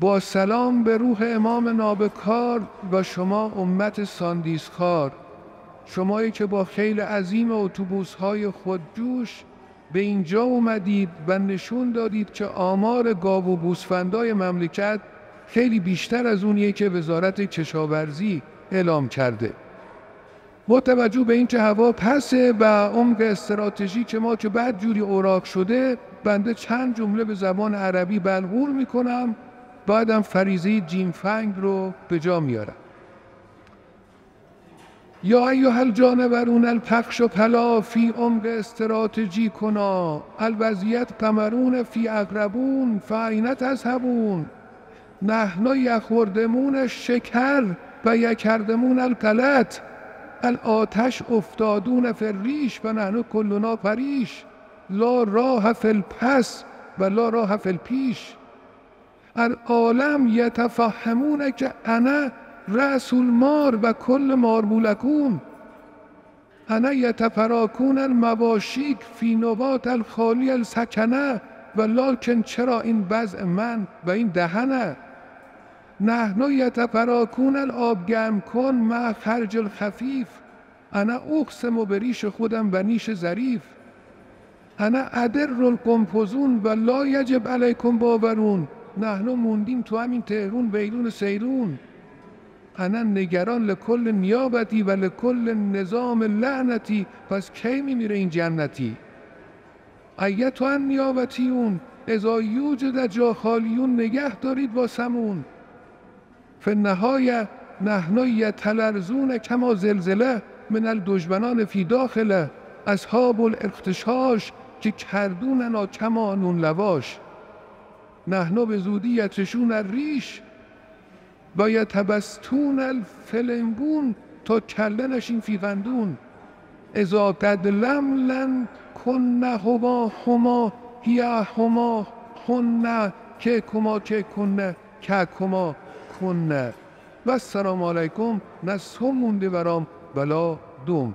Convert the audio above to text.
با سلام به روح امام نابکار و شما امت ساندیسخوار، شمایی که با خیل عظیم اتوبوس‌های خودجوش به اینجا اومدید و نشون دادید که آمار گاو و گوسفندای مملکت خیلی بیشتر از اونیه که وزارت کشاورزی اعلام کرده. با توجه به اینکه هوا پسه و عمق استراتژیک ما که بعد جوری اوراق شده، بنده چند جمله به زبان عربی بلغور میکنم، بعدم فریضه جیمفنگ رو به جا میارم. یا ایها الجانورون الپخش و پلا فی عمق استراتژی کنا الوضعیت قمرون فی اقربون فاین تذهبون نحن یخوردمون شکر و یکردمون الغلط الآتش افتادون فی الریش و نحن کلنا پریش لا راه فی الپس و لا راه فی الپیش العالم یتفهمون که انا رأس المار و کل مارمولکون انا یتفراکون المواشیک فی نبات الخالی السکنه و لکن چرا این وضع من و این دهنه نحن یتفراکون الآب گرم کن مع خرج الخفیف انا اقسم به ریش خودم و نیش ظریف انا ادر القنفذون و لا یجب علیکم باورون نحن موندیم تو همین تهرون ویلون سیرون انا نگران لکل نیابتی و لکل نظام لعنتی پس کی میمیره این جنتی ایتها نیابتیون اذا یوجد جا خالیون نگه دارید با سمون فی النهایه نحن یتلرزون کما زلزله من الدجمنان فی داخله اصحاب الاغتشاش که کردوننا کما نون لواش نحن به زودی یتشون الریش و یتبستون الفلنگون تا کله نشین فی قندون اذا قد لم کنه هما هیا هما کنه که کما که کنه که کما کنه و السلام علیکم نصف مونده برام بلا دوم.